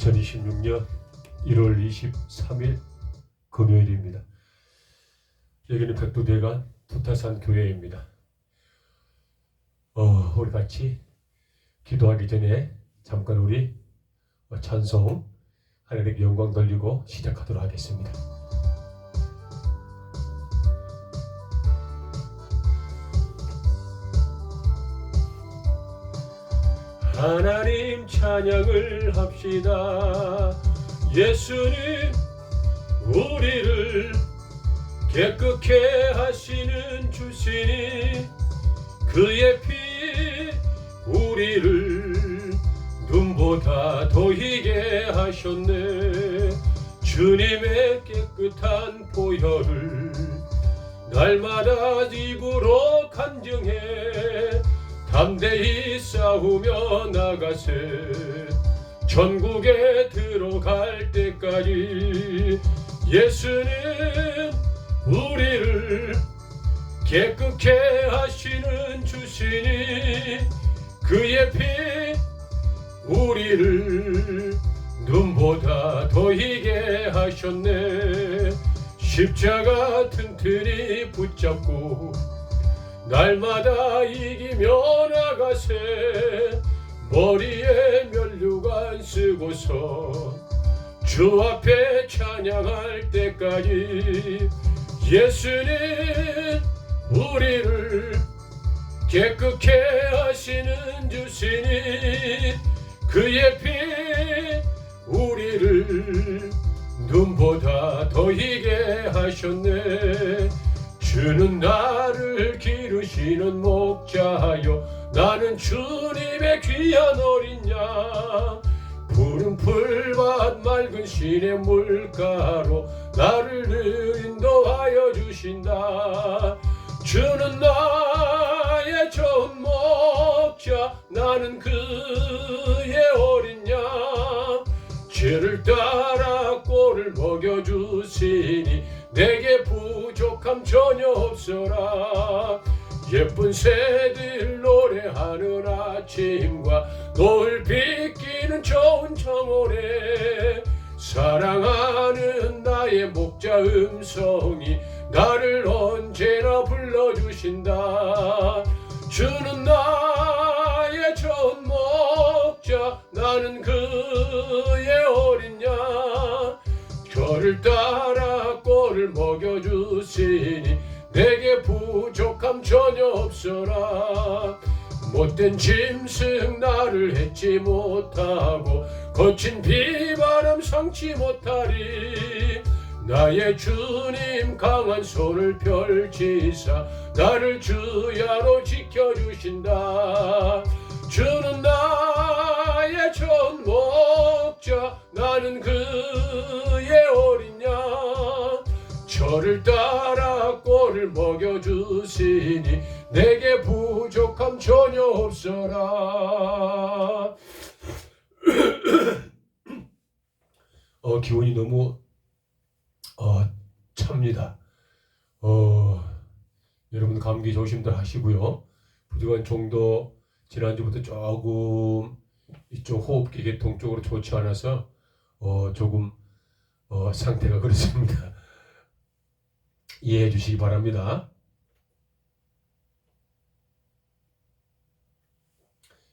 2026년 1월 23일 금요일입니다. 여기는 백두대간 두타산 교회입니다. 우리 같이 기도하기 전에 잠깐 우리 찬송 하나님께 영광 돌리고 시작하도록 하겠습니다. 하나님 찬양을 합시다. 예수님 우리를 깨끗게 하시는 주시니 그의 피 우리를 눈보다 더 희게 하셨네. 주님의 깨끗한 보혈을 날마다 입으로 간증해 담대히 싸우며 나가세. 전국에 들어갈 때까지 예수님 우리를 깨끗게 하시는 주시니 그의 피 우리를 눈보다 더 희게 하셨네. 십자가 튼튼히 붙잡고 날마다 이기며 나가세. 머리에 면류관 쓰고서 주 앞에 찬양할 때까지 예수님 우리를 깨끗게 하시는 주시니 그의 피 우리를 눈보다 더 희게 하셨네. 주는 나를 기르시는 목자요 나는 주님의 귀한 어린 양. 푸른 풀밭 맑은 시냇 물가로 나를 늘 인도하여 주신다. 주는 나의 좋은 목자 나는 그의 어린 양. 죄를 따라 꼴을 먹여주시니 내게 부족함 전혀 없어라. 예쁜 새들 노래하는 아침과 노을 비끼는 좋은 정오래 사랑하는 나의 목자 음성이 나를 언제나 불러주신다. 주는 나의 좋은 목자 나는 그의 어린 양. 저를 따라 꼴을 먹여주시니 내게 부족함 전혀 없어라. 못된 짐승 나를 해치 못하고 거친 비바람 상치 못하리. 나의 주님 강한 손을 펼치사 나를 주야로 지켜주신다. 주는 나의 좋은 목자 나는 그의 어린 양. 저를 따라 꼴을 먹여주시니 내게 부족함 전혀 없어라. 기온이 너무 찹니다. 여러분 감기 조심들 하시고요. 부족한 정도 지난주부터 조금 이쪽 호흡기 계통 쪽으로 좋지 않아서 조금 상태가 그렇습니다. 이해해 주시기 바랍니다.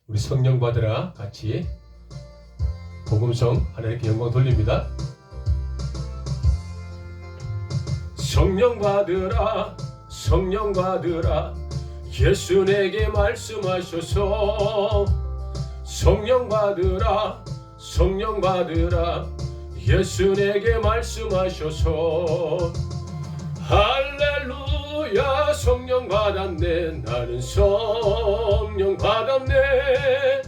우리 성령 받으라 같이 복음성 하나님께 영광 돌립니다. 성령 받으라 성령 받으라 예수 내게 말씀하셔서. 성령 받으라 성령 받으라 예수 내게 말씀하셔서. 할렐루야 성령 받았네 나는 성령 받았네.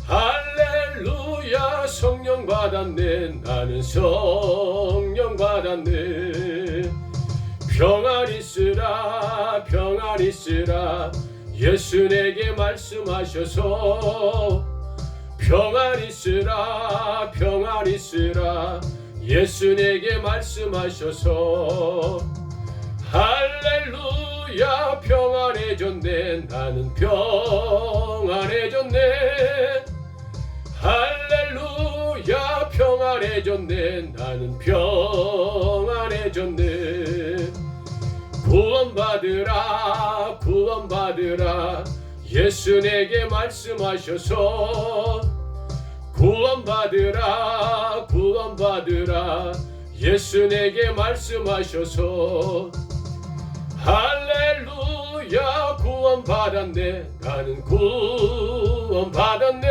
할렐루야 성령 받았네 나는 성령 받았네. 평안 있으라 평안 있으라 예수 내게 말씀하셔서. 평안 있으라 평안 있으라 예수 내게 말씀하셔서. 할렐루야 평안해졌네 나는 평안해졌네. 할렐루야 평안해졌네. 나는 평안해졌네. 구원받으라 구원받으라 예수 내게 말씀하셔서 구원받으라 구원받으라 예수 내게 말씀하셔서 할렐루야 구원받았네. 나는 구원받았네.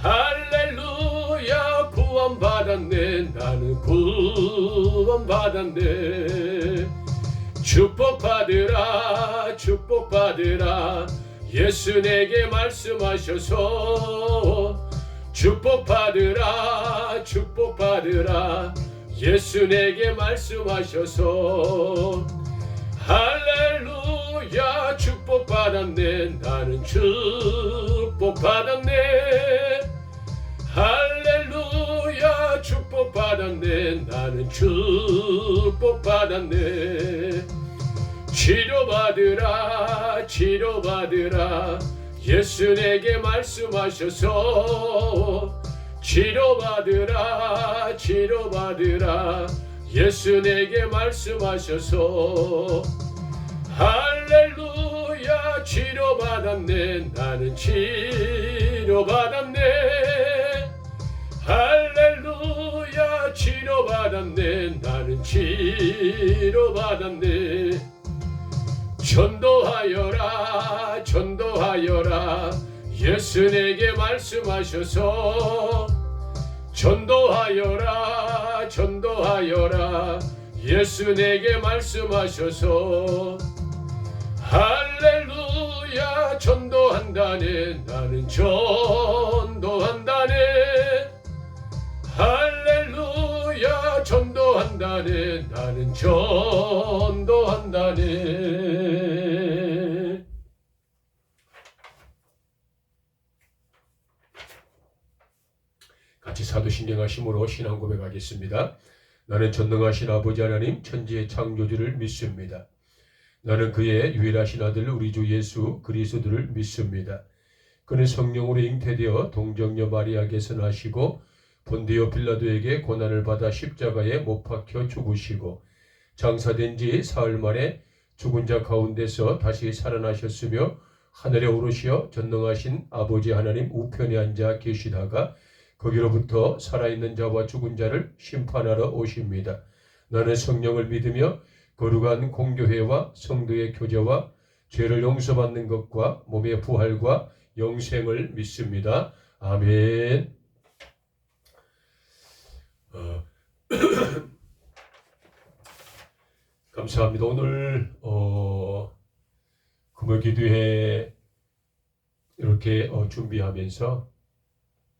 할렐루야 구원받았네. 나는 구원받았네. 축복받으라 축복받으라 예수 내게 말씀하셔서 축복받으라 축복받으라 예수 내게 말씀하셔서 할렐루야 축복받았네. 나는 축복받았네. 할렐루야 축복받았네. 나는 축복받았네. 치료받으라 치료받으라 예수 내게 말씀하셔서 치료받으라 치료받으라 예수 내게 말씀하셔서 할렐루야 치료받았네. 나는 치료받았네. 할렐루야 치료받았네. 나는 치료받았네. 전도하여라 전도하여라 예수 내게 말씀하셔서 전도하여라 전도하여라 예수 내게 말씀하셔서 할렐루야 전도한다네. 나는 전도한다네. 할렐루야 전도한다네. 나는 전도한다네. 같이 사도신경하심으로 신앙 고백하겠습니다. 나는 전능하신 아버지 하나님 천지의 창조주를 믿습니다. 나는 그의 유일하신 아들 우리 주 예수 그리스도를 믿습니다. 그는 성령으로 잉태되어 동정녀 마리아에게서 나시고 본디오 빌라도에게 고난을 받아 십자가에 못 박혀 죽으시고 장사된 지 사흘 만에 죽은 자 가운데서 다시 살아나셨으며 하늘에 오르시어 전능하신 아버지 하나님 우편에 앉아 계시다가 거기로부터 살아있는 자와 죽은 자를 심판하러 오십니다. 나는 성령을 믿으며 거룩한 공교회와 성도의 교제와 죄를 용서받는 것과 몸의 부활과 영생을 믿습니다. 아멘. 감사합니다. 오늘 금요기도회 이렇게 준비하면서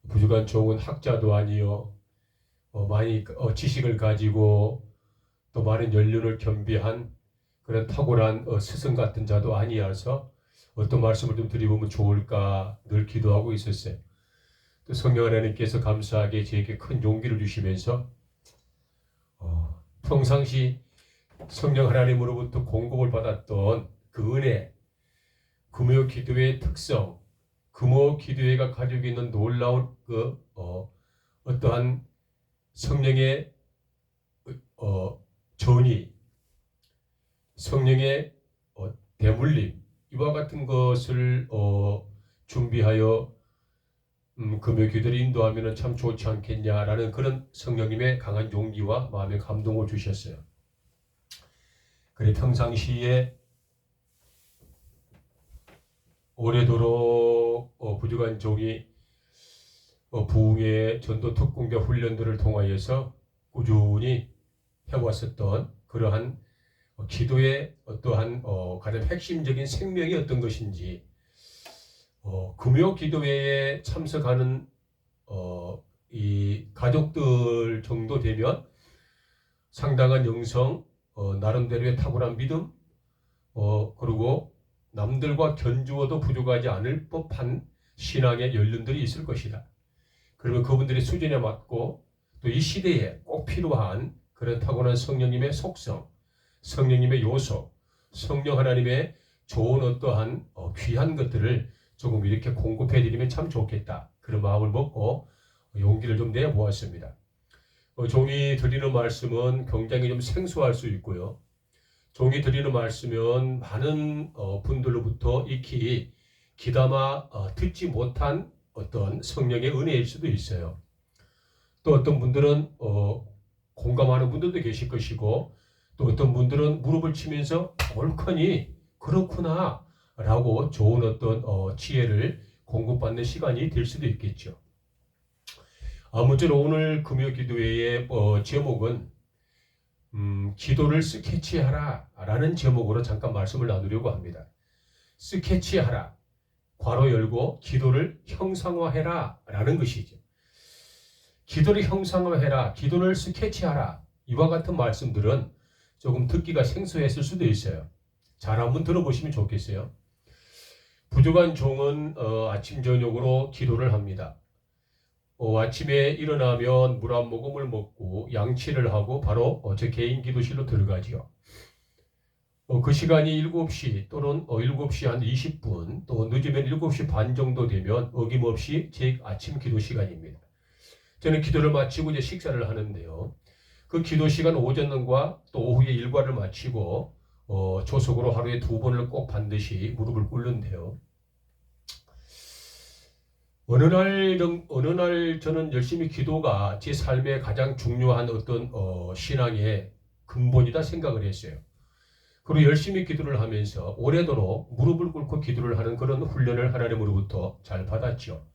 부족한 좋은 학자도 아니요 많이 지식을 가지고 또 많은 연륜을 겸비한 그런 탁월한 스승 같은 자도 아니어서 어떤 말씀을 좀 드려보면 좋을까 늘 기도하고 있었어요. 또 성령 하나님께서 감사하게 저에게 큰 용기를 주시면서 평상시 성령 하나님으로부터 공급을 받았던 그 은혜, 금요 기도회의 특성, 금요 기도회가 가지고 있는 놀라운 어떠한 성령의 전이, 성령의 대물림 이와 같은 것을 준비하여 금요 기도를 인도하면 참 좋지 않겠냐라는 그런 성령님의 강한 용기와 마음의 감동을 주셨어요. 그래 평상시에 오래도록 부족한 종이 부흥의 전도 특공대 훈련들을 통하여서 꾸준히 해왔었던 그러한 기도의 어떠한 가장 핵심적인 생명이 어떤 것인지 금요 기도회에 참석하는 이 가족들 정도 되면 상당한 영성, 나름대로의 탁월한 믿음, 그리고 남들과 견주어도 부족하지 않을 법한 신앙의 연륜들이 있을 것이다. 그러면 그분들의 수준에 맞고 또 이 시대에 꼭 필요한 그런 타고난 성령님의 속성, 성령님의 요소, 성령 하나님의 좋은 어떠한 귀한 것들을 조금 이렇게 공급해 드리면 참 좋겠다. 그런 마음을 먹고 용기를 좀 내보았습니다. 종이 드리는 말씀은 굉장히 좀 생소할 수 있고요. 종이 드리는 말씀은 많은 분들로부터 익히 귀담아 듣지 못한 어떤 성령의 은혜일 수도 있어요. 또 어떤 분들은 공감하는 분들도 계실 것이고, 또 어떤 분들은 무릎을 치면서 옳거니 그렇구나 라고 좋은 어떤 지혜를 공급받는 시간이 될 수도 있겠죠. 아무쪼록 오늘 금요 기도회의 제목은 기도를 스케치하라 라는 제목으로 잠깐 말씀을 나누려고 합니다. 스케치하라, 괄호 열고 기도를 형상화해라 라는 것이죠. 기도를 형상화해라, 기도를 스케치하라, 이와 같은 말씀들은 조금 듣기가 생소했을 수도 있어요. 잘 한번 들어보시면 좋겠어요. 부족한 종은 아침 저녁으로 기도를 합니다. 아침에 일어나면 물 한 모금을 먹고 양치를 하고 바로 제 개인 기도실로 들어가지요. 그 시간이 7시 또는 7시 한 20분 또 늦으면 7시 반 정도 되면 어김없이 제 아침 기도 시간입니다. 저는 기도를 마치고 이제 식사를 하는데요. 그 기도 시간 오전과 또 오후에 일과를 마치고 조석으로 하루에 2번을 꼭 반드시 무릎을 꿇는데요. 어느 날 저는 열심히 기도가 제 삶의 가장 중요한 어떤 신앙의 근본이다 생각을 했어요. 그리고 열심히 기도를 하면서 오래도록 무릎을 꿇고 기도를 하는 그런 훈련을 하나님으로부터 잘 받았죠.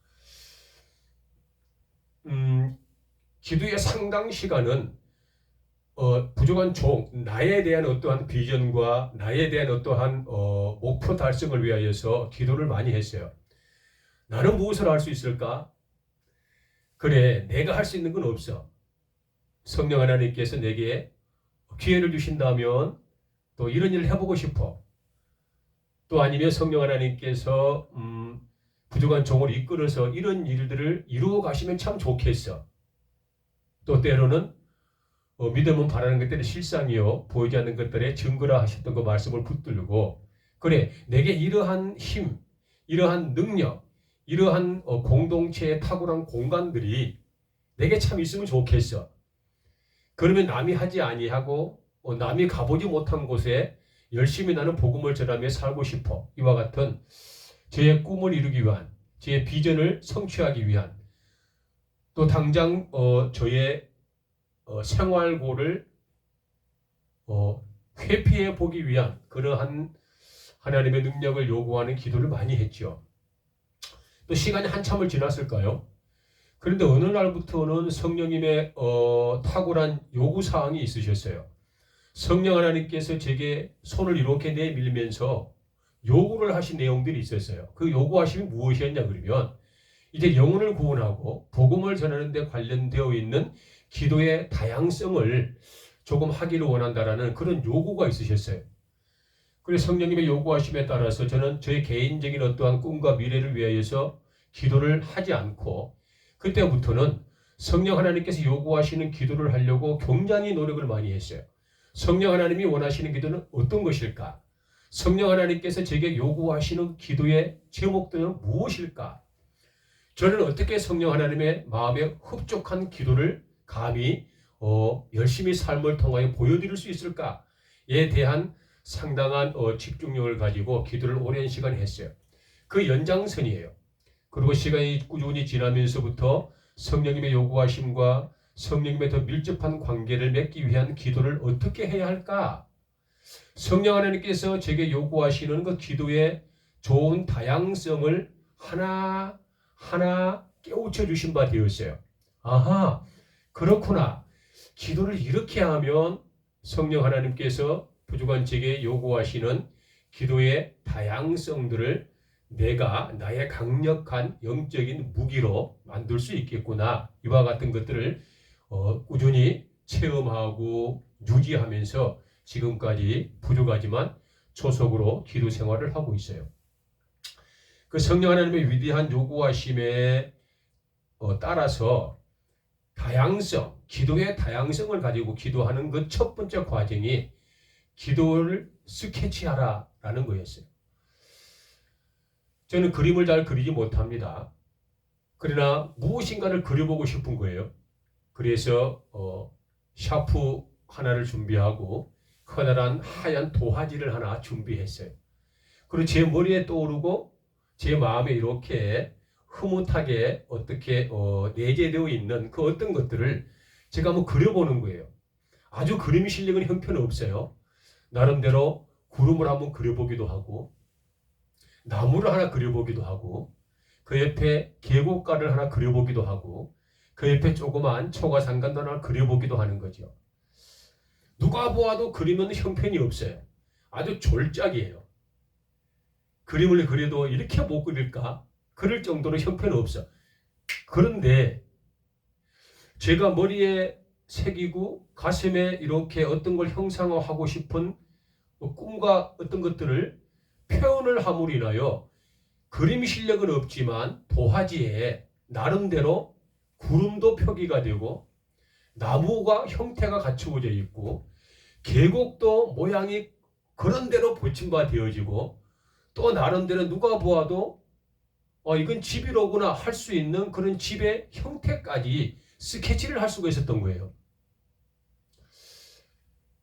기도의 상당 시간은 부족한 종, 나에 대한 어떠한 비전과 나에 대한 어떠한 목표 달성을 위하여서 기도를 많이 했어요. 나는 무엇을 할 수 있을까? 그래, 내가 할 수 있는 건 없어. 성령 하나님께서 내게 기회를 주신다면 또 이런 일을 해보고 싶어. 또 아니면 성령 하나님께서 부족한 종을 이끌어서 이런 일들을 이루어 가시면 참 좋겠어. 또 때로는 믿음은 바라는 것들의 실상이요 보이지 않는 것들의 증거라 하셨던 그 말씀을 붙들고, 그래, 내게 이러한 힘, 이러한 능력, 이러한 공동체의 탁월한 공간들이 내게 참 있으면 좋겠어. 그러면 남이 하지 아니하고 남이 가보지 못한 곳에 열심히 나는 복음을 전하며 살고 싶어. 이와 같은 제 꿈을 이루기 위한, 제 비전을 성취하기 위한, 또 당장 저의 생활고를 회피해 보기 위한 그러한 하나님의 능력을 요구하는 기도를 많이 했죠. 또 시간이 한참을 지났을까요? 그런데 어느 날부터는 성령님의 탁월한 요구사항이 있으셨어요. 성령 하나님께서 제게 손을 이렇게 내밀면서 요구를 하신 내용들이 있었어요. 그 요구하심이 무엇이었냐 그러면 이제 영혼을 구원하고 복음을 전하는 데 관련되어 있는 기도의 다양성을 조금 하기를 원한다라는 그런 요구가 있으셨어요. 그래서 성령님의 요구하심에 따라서 저는 저의 개인적인 어떠한 꿈과 미래를 위하여서 기도를 하지 않고 그때부터는 성령 하나님께서 요구하시는 기도를 하려고 굉장히 노력을 많이 했어요. 성령 하나님이 원하시는 기도는 어떤 것일까? 성령 하나님께서 제게 요구하시는 기도의 제목들은 무엇일까? 저는 어떻게 성령 하나님의 마음에 흡족한 기도를 감히 열심히 삶을 통하여 보여드릴 수 있을까에 대한 상당한 집중력을 가지고 기도를 오랜 시간 했어요. 그 연장선이에요. 그리고 시간이 꾸준히 지나면서부터 성령님의 요구하심과 성령님의 더 밀접한 관계를 맺기 위한 기도를 어떻게 해야 할까? 성령 하나님께서 제게 요구하시는 그 기도의 좋은 다양성을 하나하나 깨우쳐 주신 바 되었어요. 아하, 그렇구나. 기도를 이렇게 하면 성령 하나님께서 부족한 제게 요구하시는 기도의 다양성들을 내가 나의 강력한 영적인 무기로 만들 수 있겠구나. 이와 같은 것들을 꾸준히 체험하고 유지하면서 지금까지 부족하지만 초속으로 기도 생활을 하고 있어요. 그 성령 하나님의 위대한 요구하심에 따라서 다양성, 기도의 다양성을 가지고 기도하는 그 첫 번째 과정이 기도를 스케치하라라는 거였어요. 저는 그림을 잘 그리지 못합니다. 그러나 무엇인가를 그려보고 싶은 거예요. 그래서 샤프 하나를 준비하고 커다란 하얀 도화지를 하나 준비했어요. 그리고 제 머리에 떠오르고 제 마음에 이렇게 흐뭇하게 어떻게 내재되어 있는 그 어떤 것들을 제가 한번 그려보는 거예요. 아주 그림 실력은 형편없어요. 나름대로 구름을 한번 그려보기도 하고 나무를 하나 그려보기도 하고 그 옆에 계곡가를 하나 그려보기도 하고 그 옆에 조그만 초가상간도 하나 그려보기도 하는 거죠. 누가 보아도 그림은 형편이 없어요. 아주 졸작이에요. 그림을 그려도 이렇게 못 그릴까? 그럴 정도로 형편 없어. 그런데 제가 머리에 새기고 가슴에 이렇게 어떤 걸 형상화하고 싶은 꿈과 어떤 것들을 표현을 함으로 인하여 그림 실력은 없지만 도화지에 나름대로 구름도 표기가 되고 나무가 형태가 갖추어져 있고 계곡도 모양이 그런대로 보침바 되어지고 또 나름대로 누가 보아도 이건 집이로구나 할 수 있는 그런 집의 형태까지 스케치를 할 수가 있었던 거예요.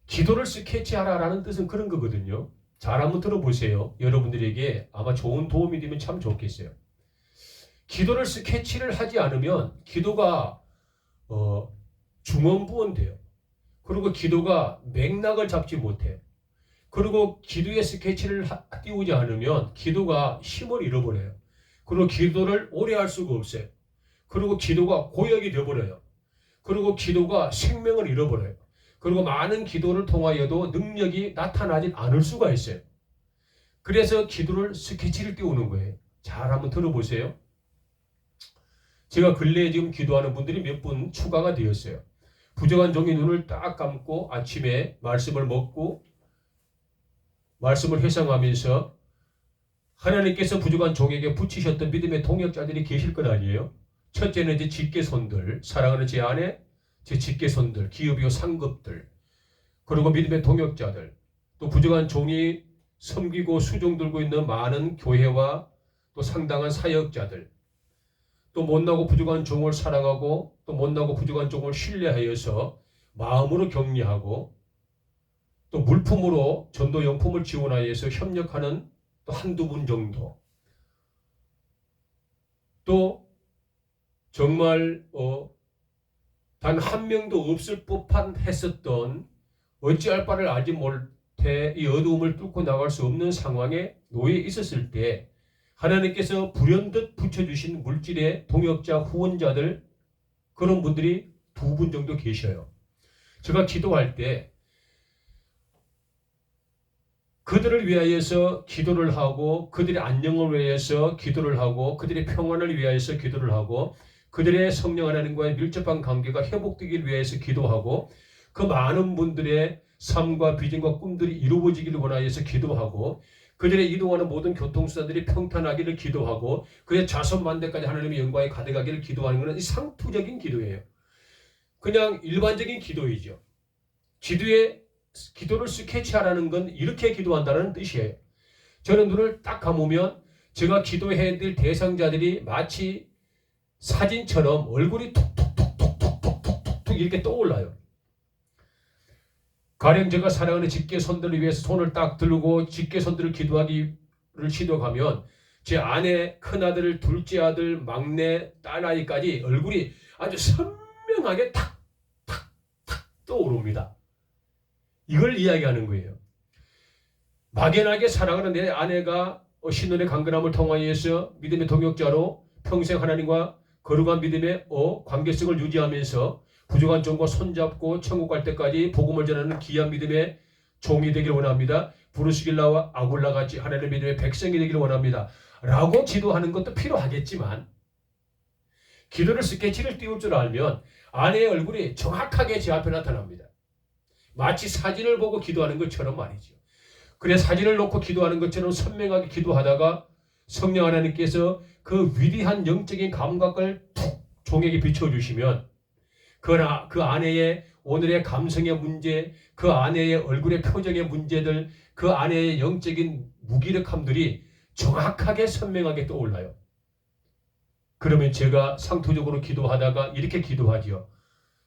기도를 스케치하라라는 뜻은 그런 거거든요. 잘 한번 들어보세요. 여러분들에게 아마 좋은 도움이 되면 참 좋겠어요. 기도를 스케치를 하지 않으면 기도가 중언부언돼요. 그리고 기도가 맥락을 잡지 못해요. 그리고 기도의 스케치를 띄우지 않으면 기도가 힘을 잃어버려요. 그리고 기도를 오래 할 수가 없어요. 그리고 기도가 고역이 되어버려요. 그리고 기도가 생명을 잃어버려요. 그리고 많은 기도를 통하여도 능력이 나타나지 않을 수가 있어요. 그래서 기도를 스케치를 띄우는 거예요. 잘 한번 들어보세요. 제가 근래에 지금 기도하는 분들이 몇 분 추가가 되었어요. 부정한 종이 눈을 딱 감고 아침에 말씀을 먹고 말씀을 회상하면서 하나님께서 부족한 종에게 붙이셨던 믿음의 동역자들이 계실 것 아니에요? 첫째는 이제 직계손들, 사랑하는 제 아내, 제 직계손들, 기업이요 상급들, 그리고 믿음의 동역자들, 또 부족한 종이 섬기고 수종 들고 있는 많은 교회와 또 상당한 사역자들, 또 못나고 부족한 종을 사랑하고 또 못나고 부족한 종을 신뢰하여서 마음으로 격려하고 또 물품으로 전도용품을 지원하여서 협력하는 또 한두 분 정도, 또 정말 단 한 명도 없을 법한 했었던 어찌할 바를 알지 못해 이 어두움을 뚫고 나갈 수 없는 상황에 놓여 있었을 때 하나님께서 불현듯 붙여주신 물질의 동역자 후원자들 그런 분들이 2분 정도 계셔요. 제가 기도할 때 그들을 위하여서 기도를 하고 그들의 안녕을 위해서 기도를 하고 그들의 평안을 위하여서 기도를 하고 그들의 성령 하나님과의 밀접한 관계가 회복되길 위해서 기도하고 그 많은 분들의 삶과 비전과 꿈들이 이루어지기를 원하여서 기도하고 그들의 이동하는 모든 교통수단들이 평탄하기를 기도하고 그의 자손만대까지 하나님의 영광이 가득하기를 기도하는 것은 상투적인 기도예요. 그냥 일반적인 기도이죠. 기도를 스케치하라는 건 이렇게 기도한다는 뜻이에요. 저는 눈을 딱 감으면 제가 기도해야 될 대상자들이 마치 사진처럼 얼굴이 툭툭툭툭툭툭 이렇게 떠올라요. 가령 제가 사랑하는 직계손들을 위해서 손을 딱 들고 직계손들을 기도하기를 시도하면 제 아내, 큰아들, 둘째 아들, 막내, 딸아이까지 얼굴이 아주 선명하게 탁탁탁 떠오릅니다. 이걸 이야기하는 거예요. 막연하게 사랑하는 내 아내가 신혼의 강건함을 통하여서 믿음의 동역자로 평생 하나님과 거룩한 믿음의 관계성을 유지하면서 부족한 종과 손잡고 천국 갈 때까지 복음을 전하는 귀한 믿음의 종이 되기를 원합니다. 브루스길라와 아굴라 같이 하나님의 믿음의 백성이 되기를 원합니다. 라고 기도하는 것도 필요하겠지만 기도를 스케치를 띄울 줄 알면 아내의 얼굴이 정확하게 제 앞에 나타납니다. 마치 사진을 보고 기도하는 것처럼 말이죠. 그래 사진을 놓고 기도하는 것처럼 선명하게 기도하다가 성령 하나님께서 그 위대한 영적인 감각을 툭 종에게 비춰주시면 그 아내의 오늘의 감성의 문제, 그 아내의 얼굴의 표정의 문제들, 그 아내의 영적인 무기력함들이 정확하게 선명하게 떠올라요. 그러면 제가 상투적으로 기도하다가 이렇게 기도하지요.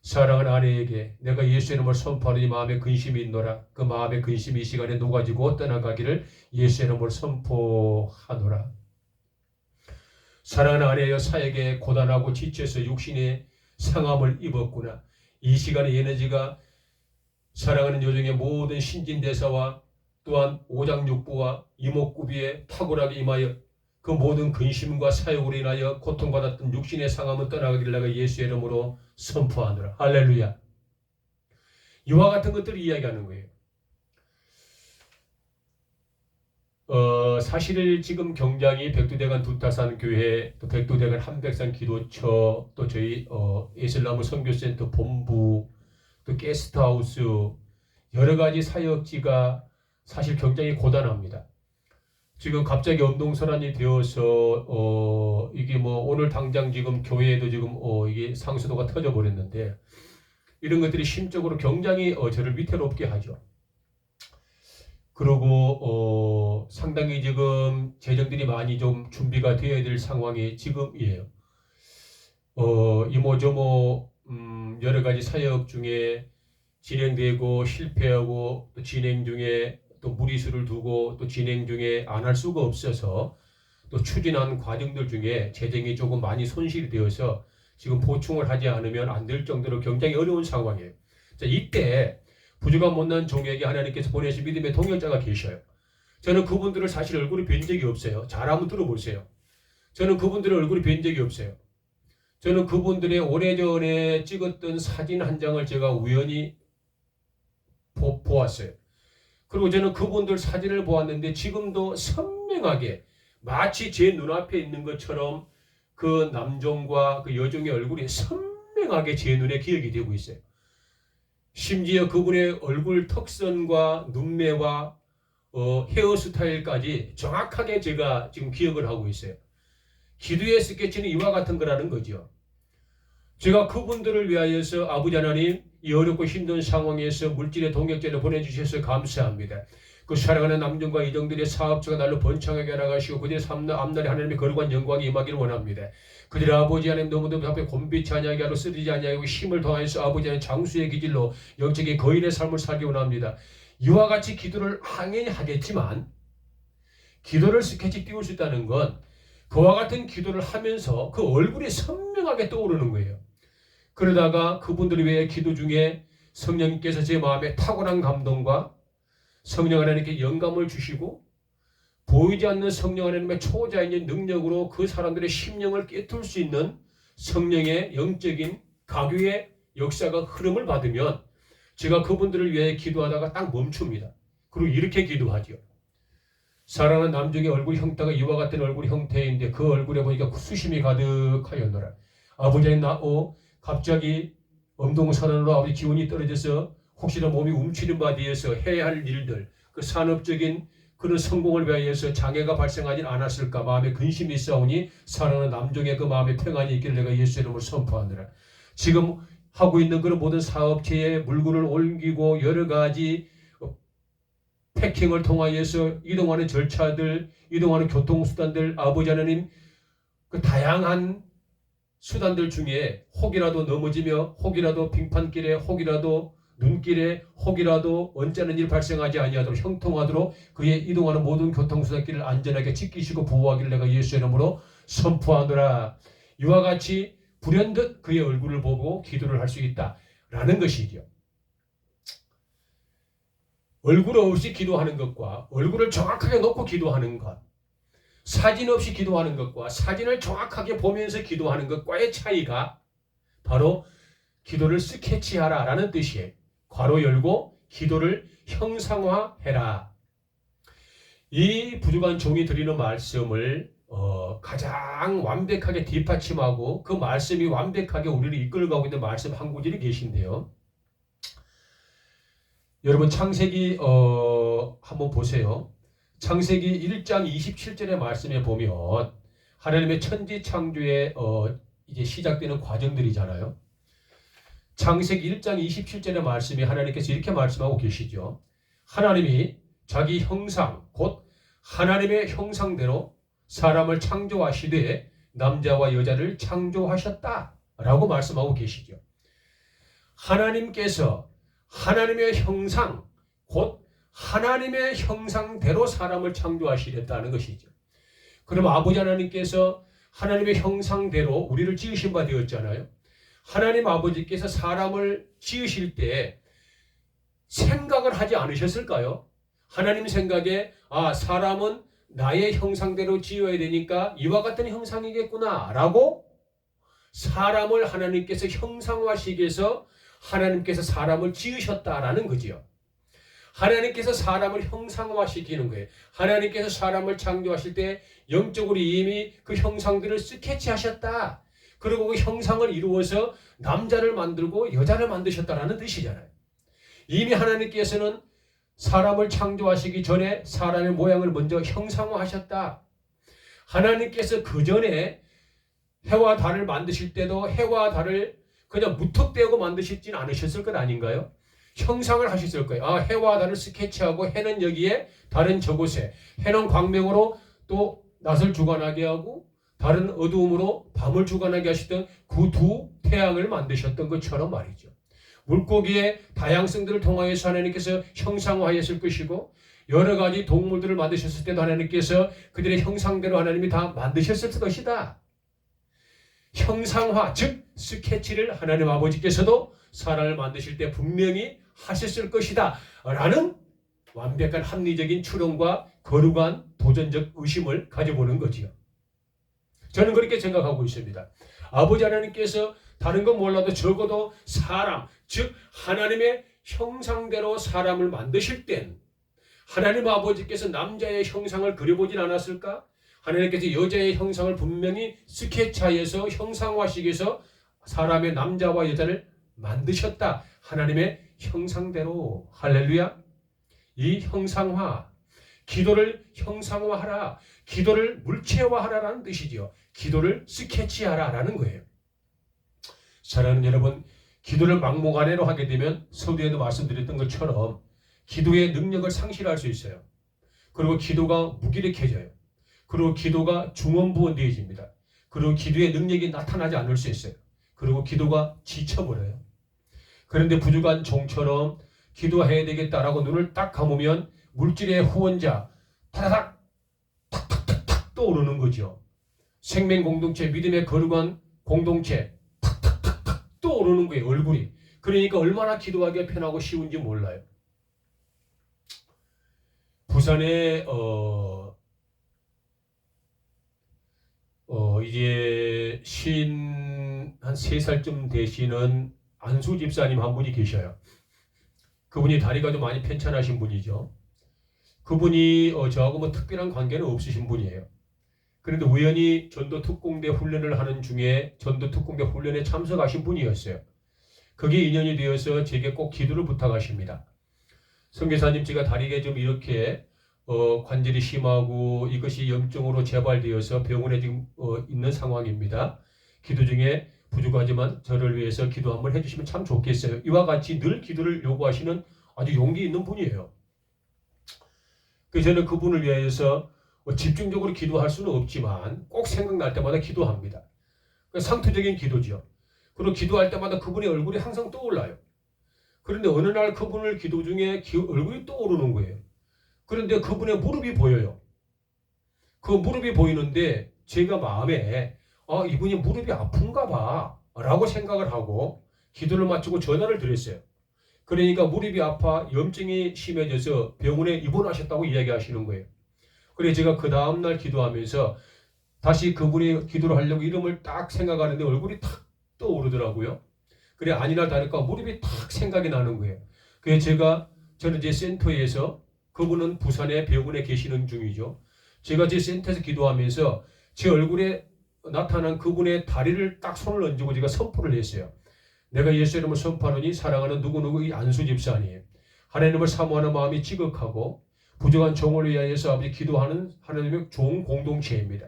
사랑하는 아내에게 내가 예수의 이름을 선포하니 마음에 근심이 있노라. 그 마음의 근심이 이 시간에 녹아지고 떠나가기를 예수의 이름을 선포하노라. 사랑하는 아내여, 사에게 고단하고 지쳐서 육신의 상함을 입었구나. 이 시간에 에너지가 사랑하는 여종의 모든 신진대사와 또한 오장육부와 이목구비에 탁월하게 임하여 그 모든 근심과 사욕으로 인하여 고통받았던 육신의 상함은 떠나가기를 내가 예수의 이름으로 선포하노라. 할렐루야. 이와 같은 것들을 이야기하는 거예요. 사실 지금 경장이 백두대간 두타산 교회, 또 백두대간 한백산 기도처, 또 저희 예슬나무 선교센터 본부, 또 게스트하우스, 여러 가지 사역지가 사실 굉장히 고단합니다. 지금 갑자기 엄동설환이 되어서 이게 뭐 오늘 당장 지금 교회에도 지금 이게 상수도가 터져 버렸는데, 이런 것들이 심적으로 굉장히 저를 위태롭게 하죠. 그리고 상당히 지금 재정들이 많이 좀 준비가 되어야 될 상황이 지금이에요. 이모저모 여러 가지 사역 중에 진행되고 실패하고 또 진행 중에 또 무리수를 두고 또 진행 중에 안 할 수가 없어서 또 추진한 과정들 중에 재정이 조금 많이 손실이 되어서 지금 보충을 하지 않으면 안 될 정도로 굉장히 어려운 상황이에요. 자, 이때 부족한 못난 종에게 하나님께서 보내신 믿음의 동역자가 계셔요. 저는 그분들을 사실 얼굴이 뵌 적이 없어요. 잘 한번 들어보세요. 저는 그분들의 얼굴이 뵌 적이 없어요. 저는 그분들의 오래전에 찍었던 사진 한 장을 제가 우연히 보았어요. 그리고 저는 그분들 사진을 보았는데 지금도 선명하게 마치 제 눈앞에 있는 것처럼 그 남종과 그 여종의 얼굴이 선명하게 제 눈에 기억이 되고 있어요. 심지어 그분의 얼굴 턱선과 눈매와 헤어스타일까지 정확하게 제가 지금 기억을 하고 있어요. 기도의 스케치는 이와 같은 거라는 거죠. 제가 그분들을 위하여서 아버지 하나님, 이 어렵고 힘든 상황에서 물질의 동역자를 보내주셔서 감사합니다. 그 사랑하는 남정과 이정들의 사업처가 날로 번창하게 나가시고 그들의 앞날에 하나님의 거룩한 영광이 임하기를 원합니다. 그들의 아버지 하나님 너무너무 앞에 곤비치 아니하게 하러 쓰러지지 아니하고 힘을 더하여서 아버지 하나님 장수의 기질로 영적인 거인의 삶을 살기 원합니다. 이와 같이 기도를 항연히 하겠지만 기도를 스케치 띄울 수 있다는 건 그와 같은 기도를 하면서 그 얼굴이 선명하게 떠오르는 거예요. 그러다가 그분들을 위해 기도 중에 성령님께서 제 마음에 탁월한 감동과 성령 하나님께 영감을 주시고 보이지 않는 성령 하나님의 초자연적인 능력으로 그 사람들의 심령을 깨뚫을 수 있는 성령의 영적인 강요의 역사가 흐름을 받으면 제가 그분들을 위해 기도하다가 딱 멈춥니다. 그리고 이렇게 기도하죠. 사랑하는 남종의 얼굴 형태가 이와 같은 얼굴 형태인데 그 얼굴에 보니까 수심이 가득하였노라. 아버지 나오 갑자기 엄동선언으로 아버지 기운이 떨어져서 혹시나 몸이 움츠린 바 뒤에서 해야 할 일들, 그 산업적인 그런 성공을 위하여서 장애가 발생하지 않았을까 마음에 근심이 있사오니 사랑하는 남종의 그 마음에 평안이 있기를 내가 예수의 이름을 선포하노라. 지금 하고 있는 그런 모든 사업체에 물건을 옮기고 여러 가지 패킹을 통하여서 이동하는 절차들, 이동하는 교통수단들, 아버지 하나님 그 다양한 수단들 중에 혹이라도 넘어지며 혹이라도 빙판길에 혹이라도 눈길에 혹이라도 언짢은 일 발생하지 아니하도록 형통하도록 그의 이동하는 모든 교통수단길을 안전하게 지키시고 보호하기를 내가 예수의 이름으로 선포하노라. 이와 같이 불현듯 그의 얼굴을 보고 기도를 할 수 있다라는 것이죠. 얼굴 없이 기도하는 것과 얼굴을 정확하게 놓고 기도하는 것, 사진 없이 기도하는 것과 사진을 정확하게 보면서 기도하는 것과의 차이가 바로 기도를 스케치하라 라는 뜻이에요. 괄호 열고 기도를 형상화해라. 이 부족한 종이 드리는 말씀을 가장 완벽하게 뒷받침하고 그 말씀이 완벽하게 우리를 이끌어가고 있는 말씀 한 구절이 계신데요. 여러분 창세기 한번 보세요. 창세기 1장 27절의 말씀에 보면 하나님의 천지 창조의 이제 시작되는 과정들이잖아요. 창세기 1장 27절의 말씀에 하나님께서 이렇게 말씀하고 계시죠. 하나님이 자기 형상 곧 하나님의 형상대로 사람을 창조하시되 남자와 여자를 창조하셨다라고 말씀하고 계시죠. 하나님께서 하나님의 형상, 곧 하나님의 형상대로 사람을 창조하시겠다는 것이죠. 그럼 아버지 하나님께서 하나님의 형상대로 우리를 지으신 바 되었잖아요. 하나님 아버지께서 사람을 지으실 때 생각을 하지 않으셨을까요? 하나님 생각에 사람은 나의 형상대로 지어야 되니까 이와 같은 형상이겠구나 라고 사람을 하나님께서 형상화시키기 위해서 하나님께서 사람을 지으셨다라는 거지요. 하나님께서 사람을 형상화시키는 거예요. 하나님께서 사람을 창조하실 때 영적으로 이미 그 형상들을 스케치하셨다. 그리고 그 형상을 이루어서 남자를 만들고 여자를 만드셨다라는 뜻이잖아요. 이미 하나님께서는 사람을 창조하시기 전에 사람의 모양을 먼저 형상화하셨다. 하나님께서 그 전에 해와 달을 만드실 때도 해와 달을 그냥 무턱대고 만드시진 않으셨을 것 아닌가요? 형상을 하셨을 거예요. 해와 달을 스케치하고 해는 여기에 달은 저곳에 해는 광명으로 또 낮을 주관하게 하고 달은 어두움으로 밤을 주관하게 하시던 그 두 태양을 만드셨던 것처럼 말이죠. 물고기의 다양성들을 통하여서 하나님께서 형상화하셨을 것이고 여러 가지 동물들을 만드셨을 때도 하나님께서 그들의 형상대로 하나님이 다 만드셨을 것이다. 형상화, 즉 스케치를 하나님 아버지께서도 사람을 만드실 때 분명히 하셨을 것이다 라는 완벽한 합리적인 추론과 거룩한 도전적 의심을 가져보는 거지요. 저는 그렇게 생각하고 있습니다. 아버지 하나님께서 다른 건 몰라도 적어도 사람, 즉 하나님의 형상대로 사람을 만드실 땐 하나님 아버지께서 남자의 형상을 그려보진 않았을까? 하나님께서 여자의 형상을 분명히 스케치하여서 형상화시키기 위해서 사람의 남자와 여자를 만드셨다. 하나님의 형상대로. 할렐루야. 이 형상화, 기도를 형상화하라, 기도를 물체화하라라는 뜻이죠. 기도를 스케치하라라는 거예요. 사랑하는 여러분, 기도를 막무가내로 하게 되면 서두에도 말씀드렸던 것처럼 기도의 능력을 상실할 수 있어요. 그리고 기도가 무기력해져요. 그리고 기도가 중언부언되어집니다. 그리고 기도의 능력이 나타나지 않을 수 있어요. 그리고 기도가 지쳐버려요. 그런데 부족한 종처럼 기도해야 되겠다라고 눈을 딱 감으면 물질의 후원자 타다닥 탁탁탁탁 떠오르는 거죠. 생명 공동체, 믿음의 거룩한 공동체 탁탁탁탁 떠오르는 거예요. 얼굴이. 그러니까 얼마나 기도하기가 편하고 쉬운지 몰라요. 부산에 이제 한 3살쯤 되시는 안수 집사님 한 분이 계셔요. 그분이 다리가 좀 많이 편찮으신 분이죠. 그분이 저하고 뭐 특별한 관계는 없으신 분이에요. 그런데 우연히 전도 특공대 훈련을 하는 중에 전도 특공대 훈련에 참석하신 분이었어요. 그게 인연이 되어서 제게 꼭 기도를 부탁하십니다. 선교사님, 제가 다리가 좀 이렇게 관절이 심하고 이것이 염증으로 재발되어서 병원에 지금 있는 상황입니다. 기도 중에 부족하지만 저를 위해서 기도 한번 해주시면 참 좋겠어요. 이와 같이 늘 기도를 요구하시는 아주 용기 있는 분이에요. 그래서 저는 그분을 위해서 집중적으로 기도할 수는 없지만 꼭 생각날 때마다 기도합니다. 상투적인 기도죠. 그리고 기도할 때마다 그분의 얼굴이 항상 떠올라요. 그런데 어느 날 그분을 기도 중에 얼굴이 떠오르는 거예요. 그런데 그분의 무릎이 보여요. 그 무릎이 보이는데 제가 마음에 이분이 무릎이 아픈가 봐 라고 생각을 하고 기도를 마치고 전화를 드렸어요. 그러니까 무릎이 아파 염증이 심해져서 병원에 입원하셨다고 이야기하시는 거예요. 그래서 제가 그 다음날 기도하면서 다시 그분이 기도를 하려고 이름을 딱 생각하는데 얼굴이 탁 떠오르더라고요. 그래 아니나 다를까 무릎이 탁 생각이 나는 거예요. 그래서 저는 이제 센터에서 그분은 부산의 병원에 계시는 중이죠. 제가 제 센터에서 기도하면서 제 얼굴에 나타난 그분의 다리를 딱 손을 얹고 제가 선포를 했어요. 내가 예수 이름을 선포하노니 사랑하는 누구누구 이 안수 집사님, 하나님을 사모하는 마음이 지극하고 부족한 종을 위하여서 아버지 기도하는 하나님의 종 공동체입니다.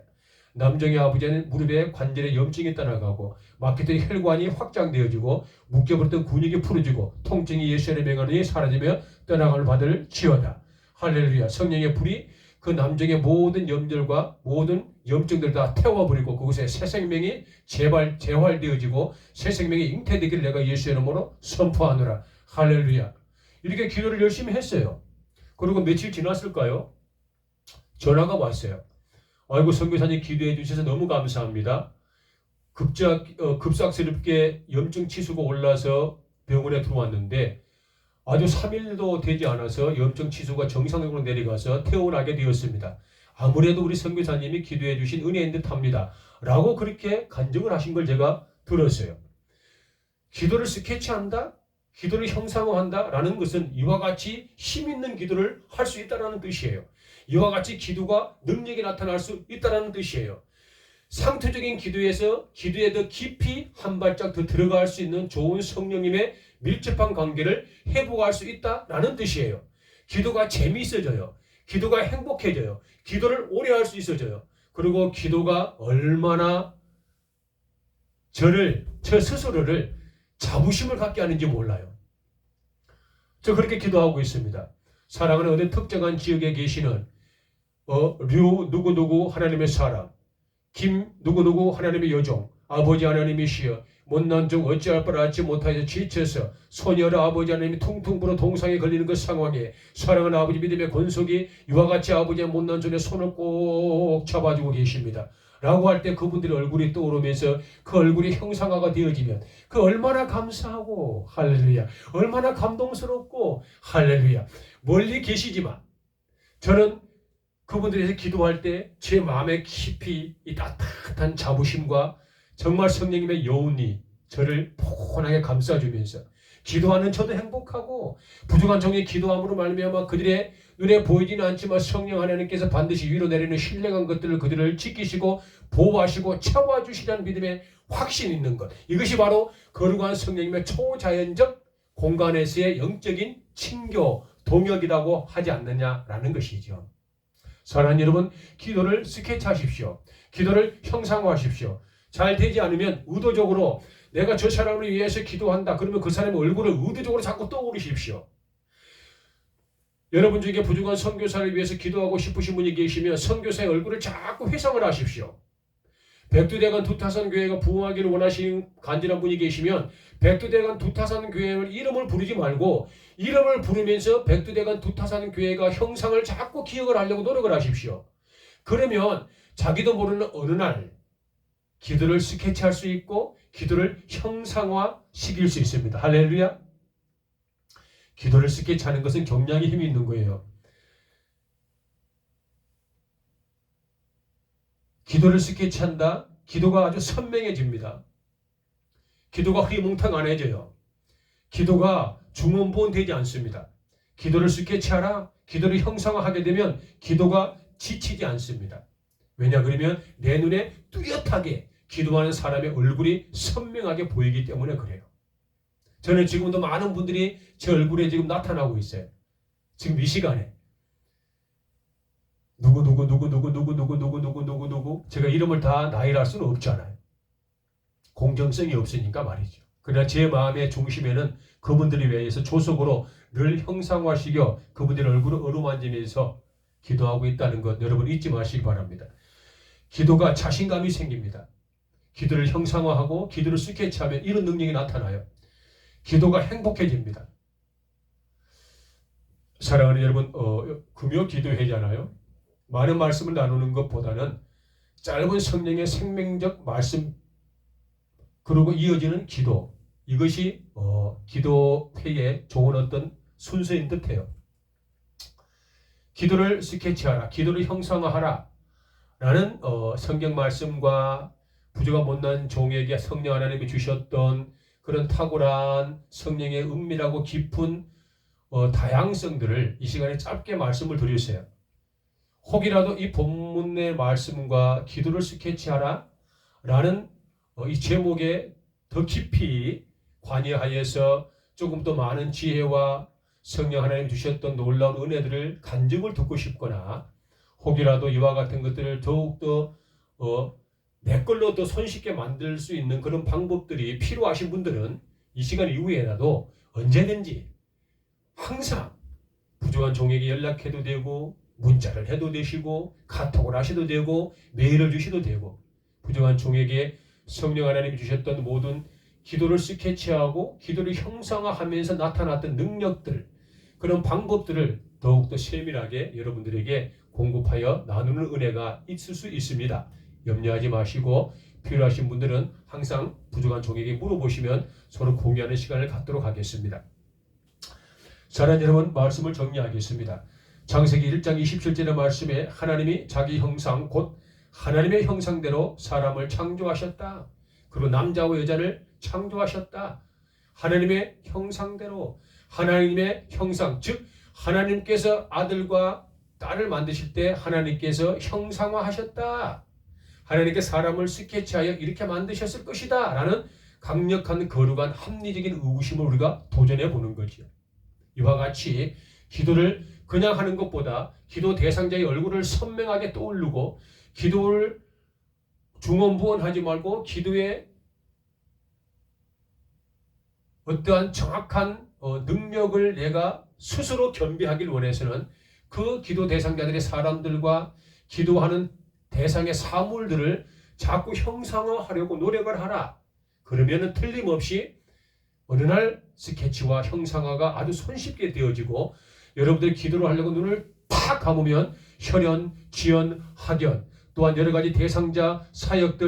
남정의 아버지는 무릎에 관절에 염증이 떠나가고 막혔던 혈관이 확장되어지고 묶여버렸던 근육이 풀어지고 통증이 예수의 명하노니 사라지며 떠나감을 받을 지어다. 할렐루야. 성령의 불이 그 남정의 모든 염절과 모든 염증들 다 태워버리고 그곳에 새 생명이 재활되어지고 새 생명이 잉태되기를 내가 예수의 이름으로 선포하노라. 할렐루야. 이렇게 기도를 열심히 했어요. 그리고 며칠 지났을까요? 전화가 왔어요. 아이고 선교사님 기도해 주셔서 너무 감사합니다. 급작스럽게 염증 치수가 올라서 병원에 들어왔는데 아주 3일도 되지 않아서 염증 치수가 정상적으로 내려가서 퇴원하게 되었습니다. 아무래도 우리 선교사님이 기도해 주신 은혜인 듯합니다. 라고 그렇게 간증을 하신 걸 제가 들었어요. 기도를 스케치한다? 기도를 형상화한다? 라는 것은 이와 같이 힘 있는 기도를 할 수 있다는 뜻이에요. 이와 같이 기도가 능력이 나타날 수 있다는 뜻이에요. 상투적인 기도에서 기도에 더 깊이 한 발짝 더 들어갈 수 있는 좋은 성령님의 밀접한 관계를 회복할 수 있다라는 뜻이에요. 기도가 재미있어져요. 기도가 행복해져요. 기도를 오래 할 수 있어져요. 그리고 기도가 얼마나 저 스스로를 자부심을 갖게 하는지 몰라요. 저 그렇게 기도하고 있습니다. 사랑하는 어느 특정한 지역에 계시는 류 누구누구 하나님의 사람, 김 누구누구 하나님의 여종, 아버지 하나님이시여 못난 종 어찌할 바를 알지 못하여 지쳐서 소녀라 아버지 하나님이 퉁퉁 불어 동상에 걸리는 그 상황에 사랑하는 아버지 믿음의 권속이 이와 같이 아버지의 못난 종의 손을 꼭 잡아주고 계십니다. 라고 할 때 그분들의 얼굴이 떠오르면서 그 얼굴이 형상화가 되어지면 그 얼마나 감사하고 할렐루야, 얼마나 감동스럽고 할렐루야. 멀리 계시지만 저는 그분들에서 기도할 때 제 마음에 깊이 이 따뜻한 자부심과 정말 성령님의 여운이 저를 포근하게 감싸주면서 기도하는 저도 행복하고 부족한 종의 기도함으로 말미암아 그들의 눈에 보이지는 않지만 성령 하나님께서 반드시 위로 내리는 신령한 것들을 그들을 지키시고 보호하시고 채워주시라는 믿음의 확신이 있는 것. 이것이 바로 거룩한 성령님의 초자연적 공간에서의 영적인 친교, 동역이라고 하지 않느냐라는 것이죠. 사랑하는 여러분, 기도를 스케치하십시오. 기도를 형상화하십시오. 잘 되지 않으면 의도적으로 내가 저 사람을 위해서 기도한다. 그러면 그 사람의 얼굴을 의도적으로 자꾸 떠올리십시오. 여러분 중에 부족한 선교사를 위해서 기도하고 싶으신 분이 계시면 선교사의 얼굴을 자꾸 회상을 하십시오. 백두대간 두타산 교회가 부흥하기를 원하시는 간절한 분이 계시면 백두대간 두타산 교회의 이름을 부르지 말고 이름을 부르면서 백두대간 두타산 교회가 형상을 자꾸 기억을 하려고 노력을 하십시오. 그러면 자기도 모르는 어느 날 기도를 스케치할 수 있고 기도를 형상화시킬 수 있습니다. 할렐루야. 기도를 스케치하는 것은 굉장히 힘이 있는 거예요. 기도를 스케치한다. 기도가 아주 선명해집니다. 기도가 흐리멍텅안해져요. 기도가 중원부원되지 않습니다. 기도를 스케치하라. 기도를 형상화하게 되면 기도가 지치지 않습니다. 왜냐 그러면 내 눈에 뚜렷하게 기도하는 사람의 얼굴이 선명하게 보이기 때문에 그래요. 저는 지금도 많은 분들이 제 얼굴에 지금 나타나고 있어요. 지금 이 시간에. 누구 제가 이름을 다 나열할 수는 없잖아요. 공정성이 없으니까 말이죠. 그러나 제 마음의 중심에는 그분들에 의해서 조속으로 늘 형상화시켜 그분들의 얼굴을 어루만지면서 기도하고 있다는 것 여러분 잊지 마시기 바랍니다. 기도가 자신감이 생깁니다. 기도를 형상화하고 기도를 스케치하면 이런 능력이 나타나요. 기도가 행복해집니다. 사랑하는 여러분, 금요 기도회잖아요. 많은 말씀을 나누는 것보다는 짧은 성령의 생명적 말씀 그리고 이어지는 기도 이것이 기도회의 좋은 어떤 순서인 듯해요. 기도를 스케치하라, 기도를 형상화하라 라는 성경 말씀과 부족한 못난 종에게 성령 하나님이 주셨던 그런 탁월한 성령의 은밀하고 깊은 다양성들을 이 시간에 짧게 말씀을 드렸어요. 혹이라도 이 본문의 말씀과 기도를 스케치하라 라는 이 제목에 더 깊이 관여하여서 조금 더 많은 지혜와 성령 하나님 주셨던 놀라운 은혜들을 간증을 듣고 싶거나 혹이라도 이와 같은 것들을 더욱더 내 걸로 더 손쉽게 만들 수 있는 그런 방법들이 필요하신 분들은 이 시간 이후에라도 언제든지 항상 부족한 종에게 연락해도 되고 문자를 해도 되시고 카톡을 하셔도 되고 메일을 주셔도 되고 부정한 종에게 성령 하나님이 주셨던 모든 기도를 스케치하고 기도를 형상화하면서 나타났던 능력들 그런 방법들을 더욱더 세밀하게 여러분들에게 공급하여 나누는 은혜가 있을 수 있습니다. 염려하지 마시고 필요하신 분들은 항상 부족한 종에게 물어보시면 서로 공유하는 시간을 갖도록 하겠습니다. 사랑하는 여러분, 말씀을 정리하겠습니다. 창세기 1장 27절의 말씀에 하나님이 자기 형상 곧 하나님의 형상대로 사람을 창조하셨다. 그리고 남자와 여자를 창조하셨다. 하나님의 형상대로 하나님의 형상 즉 하나님께서 아들과 딸을 만드실 때 하나님께서 형상화하셨다. 하나님께 사람을 스케치하여 이렇게 만드셨을 것이다 라는 강력한 거룩한 합리적인 의구심을 우리가 도전해 보는 거죠. 이와 같이 기도를 그냥 하는 것보다 기도 대상자의 얼굴을 선명하게 떠올리고 기도를 중언부언하지 말고 기도에 어떠한 정확한 능력을 내가 스스로 겸비하길 원해서는 그 기도 대상자들의 사람들과 기도하는 대상의 사물들을 자꾸 형상화하려고 노력을 하라. 그러면은 틀림없이 어느 날 스케치와 형상화가 아주 손쉽게 되어지고 여러분들이 기도를 하려고 눈을 팍 감으면 혈연, 지연, 학연 또한 여러 가지 대상자 사역들